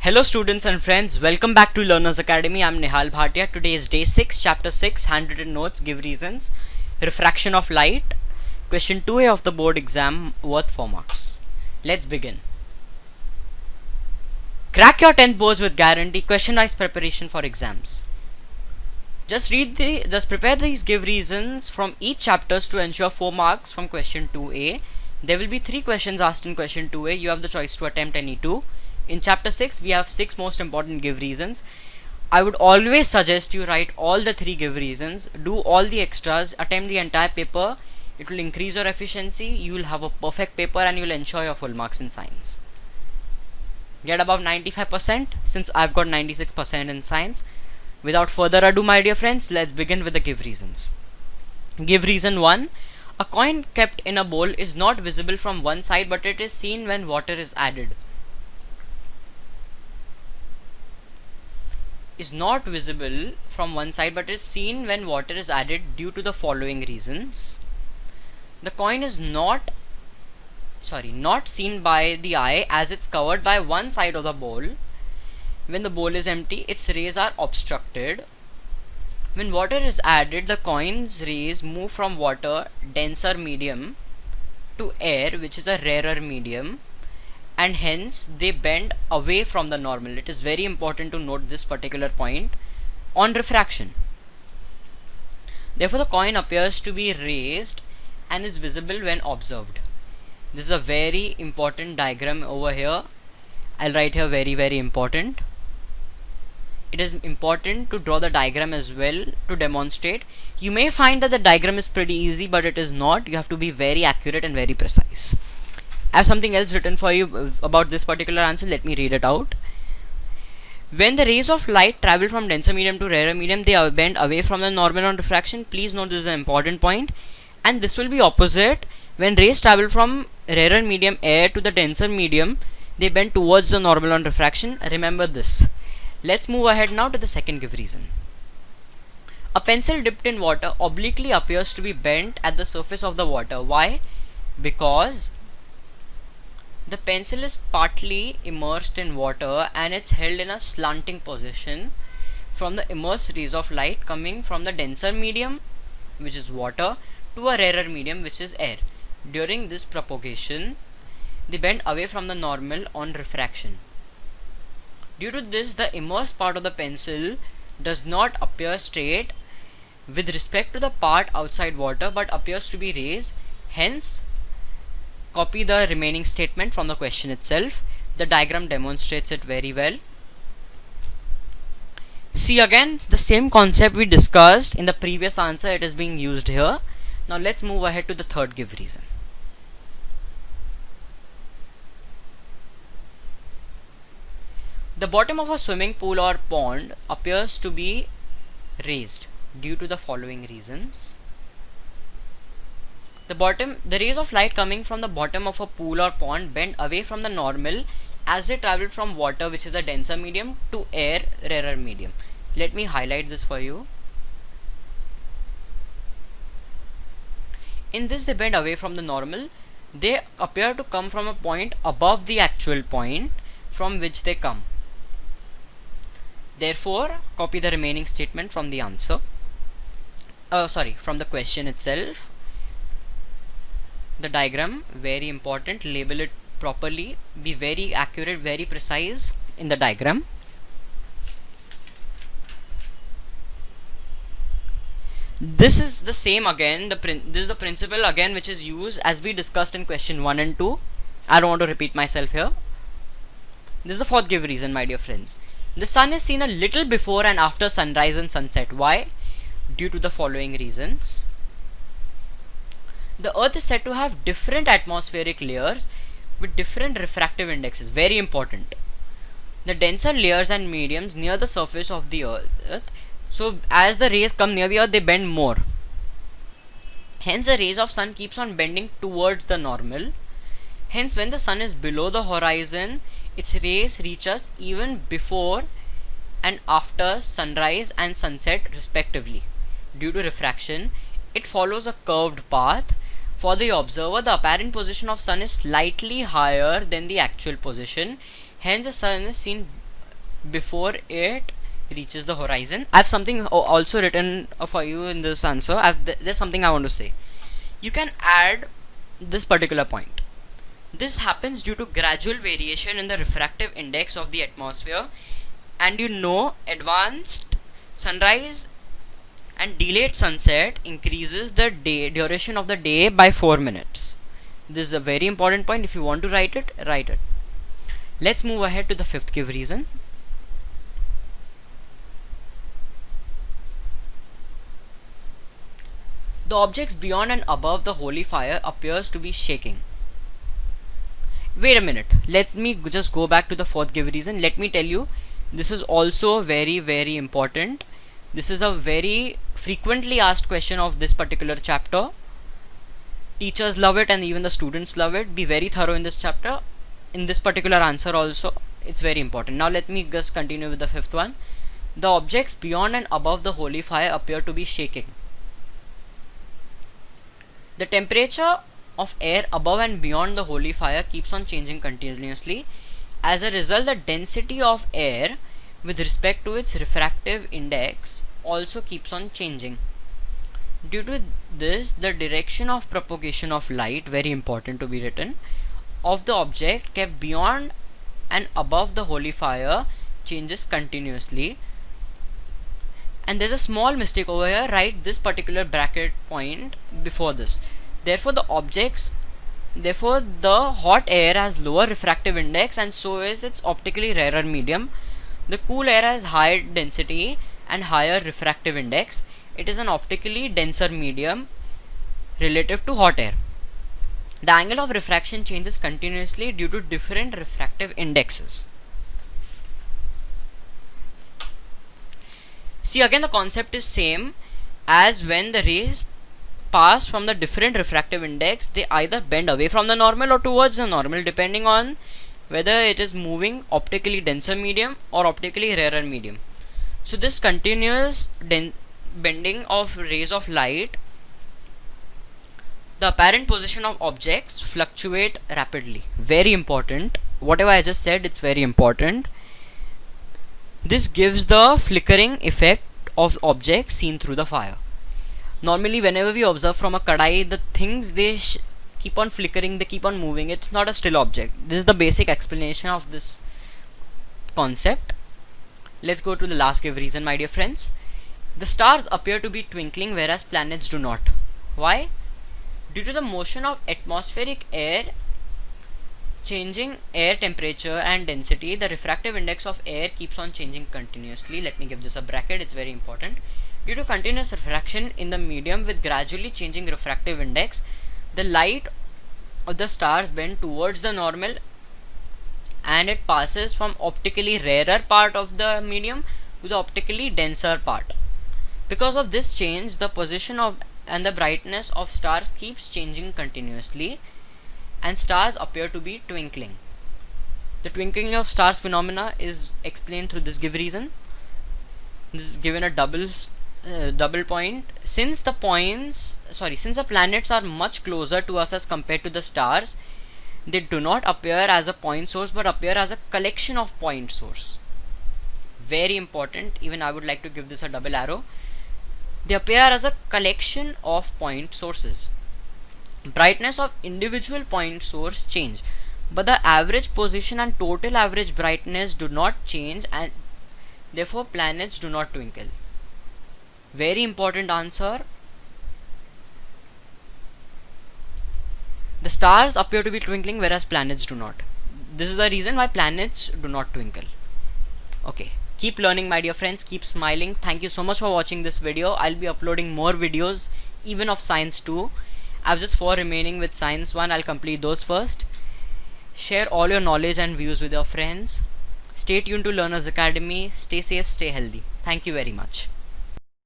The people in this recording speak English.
Hello students and friends, welcome back to Learners Academy. I'm Nihal Bhatia. Today is day 6, chapter 6, handwritten notes, give reasons, refraction of light, question 2A of the board exam worth 4 marks. Let's begin. Crack your 10th boards with guarantee, question wise preparation for exams. Just prepare these give reasons from each chapters to ensure 4 marks from question 2A. There will be 3 questions asked in question 2A. You have the choice to attempt any 2. In chapter 6, we have 6 most important give reasons. I would always suggest you write all the 3 give reasons, do all the extras, attempt the entire paper. It will increase your efficiency, you will have a perfect paper and you will ensure your full marks in science. Get above 95% since I've got 96% in science. Without further ado, my dear friends, let's begin with the give reasons. Give reason 1. A coin kept in a bowl is not visible from one side, but it is seen when water is added. Is not visible from one side but is seen when water is added due to the following reasons. The coin is not seen by the eye as it's covered by one side of the bowl. When the bowl is empty, its rays are obstructed. When water is added, the coin's rays move from water, denser medium, to air, which is a rarer medium, and hence they bend away from the normal. It is very important to note this particular point on refraction. Therefore, the coin appears to be raised and is visible when observed. This is a very important diagram over here. I'll write here very important. It is important to draw the diagram as well to demonstrate. You may find that the diagram is pretty easy, but it is not. You have to be very accurate and very precise. I have something else written for you about this particular answer. Let me read it out. When the rays of light travel from denser medium to rarer medium, they are bent away from the normal on refraction. Please note this is an important point. And this will be opposite. When rays travel from rarer medium air to the denser medium, they bend towards the normal on refraction. Remember this. Let's move ahead now to the second give reason. A pencil dipped in water obliquely appears to be bent at the surface of the water. Why? Because the pencil is partly immersed in water and it's held in a slanting position from the immersed rays of light coming from the denser medium, which is water, to a rarer medium, which is air. During this propagation, they bend away from the normal on refraction. Due to this, the immersed part of the pencil does not appear straight with respect to the part outside water but appears to be raised. Hence, copy the remaining statement from the question itself. The diagram demonstrates it very well. See again the same concept we discussed in the previous answer. It is being used here. Now let's move ahead to the third give reason. The bottom of a swimming pool or pond appears to be raised due to the following reasons. The rays of light coming from the bottom of a pool or pond bend away from the normal as they travel from water, which is the denser medium, to air, rarer medium. Let me highlight this for you. In this, they bend away from the normal. They appear to come from a point above the actual point from which they come. Therefore, copy the remaining statement from the answer. From the question itself. The diagram, very important, label it properly, be very accurate, very precise in the diagram. This is the same again, this is the principle again which is used as we discussed in question 1 and 2. I don't want to repeat myself here. This is the fourth give reason, my dear friends. The sun is seen a little before and after sunrise and sunset. Why? Due to the following reasons. The earth is said to have different atmospheric layers with different refractive indexes. Very important. The denser layers and mediums near the surface of the earth. So as the rays come near the earth, they bend more. Hence the rays of sun keeps on bending towards the normal. Hence when the sun is below the horizon, its rays reach us even before and after sunrise and sunset respectively. Due to refraction, it follows a curved path. For the observer, the apparent position of sun is slightly higher than the actual position. Hence the sun is seen before it reaches the horizon. I have something also written for you in this answer. There's something I want to say. You can add this particular point. This happens due to gradual variation in the refractive index of the atmosphere, and advanced sunrise and delayed sunset increases the duration of the day by 4 minutes. This is a very important point. If you want to write it, write it. Let's move ahead to the fifth give reason. The objects beyond and above the holy fire appears to be shaking. Wait a minute. Let me just go back to the fourth give reason. Let me tell you, this is also very, very important. This is a very frequently asked question of this particular chapter. Teachers love it and even the students love it. Be very thorough in this chapter. In this particular answer also, it's very important. Now let me just continue with the fifth one. The objects beyond and above the holy fire appear to be shaking. The temperature of air above and beyond the holy fire keeps on changing continuously. As a result, the density of air with respect to its refractive index also keeps on changing. Due to this, the direction of propagation of light, very important to be written, of the object kept beyond and above the holy fire changes continuously. And there's a small mistake over here. Write this particular bracket point before this. Therefore the hot air has lower refractive index, and so is its optically rarer medium. The cool air has higher density and higher refractive index. It is an optically denser medium relative to hot air. The angle of refraction changes continuously due to different refractive indexes. See, again the concept is same as when the rays pass from the different refractive index. They either bend away from the normal or towards the normal, depending on whether it is moving optically denser medium or optically rarer medium. So this continuous bending of rays of light, the apparent position of objects fluctuate rapidly. Very important. Whatever I just said, it's very important. This gives the flickering effect of objects seen through the fire. Normally whenever we observe from a kadai, the things they keep on flickering, they keep on moving. It's not a still object. This is the basic explanation of this concept. Let's go to the last give reason, my dear friends. The stars appear to be twinkling whereas planets do not. Why? Due to the motion of atmospheric air changing air temperature and density, the refractive index of air keeps on changing continuously. Let me give this a bracket, it's very important. Due to continuous refraction in the medium with gradually changing refractive index, the light of the stars bend towards the normal and it passes from optically rarer part of the medium to the optically denser part. Because of this change, the position of and the brightness of stars keeps changing continuously, and stars appear to be twinkling. The twinkling of stars phenomena is explained through this give reason. This is given a double point. Since the planets are much closer to us as compared to the stars, they do not appear as a point source but appear as a collection of point source. Very important. Even I would like to give this a double arrow. They appear as a collection of point sources. Brightness of individual point source change, but the average position and total average brightness do not change, and therefore planets do not twinkle. Very important answer. The stars appear to be twinkling whereas planets do not. This is the reason why planets do not twinkle. Okay, keep learning, my dear friends, keep smiling. Thank you so much for watching this video. I'll be uploading more videos even of science 2. I have just 4 remaining with science 1. I'll complete those first. Share all your knowledge and views with your friends. Stay tuned to Learners Academy. Stay safe, stay healthy. Thank you very much.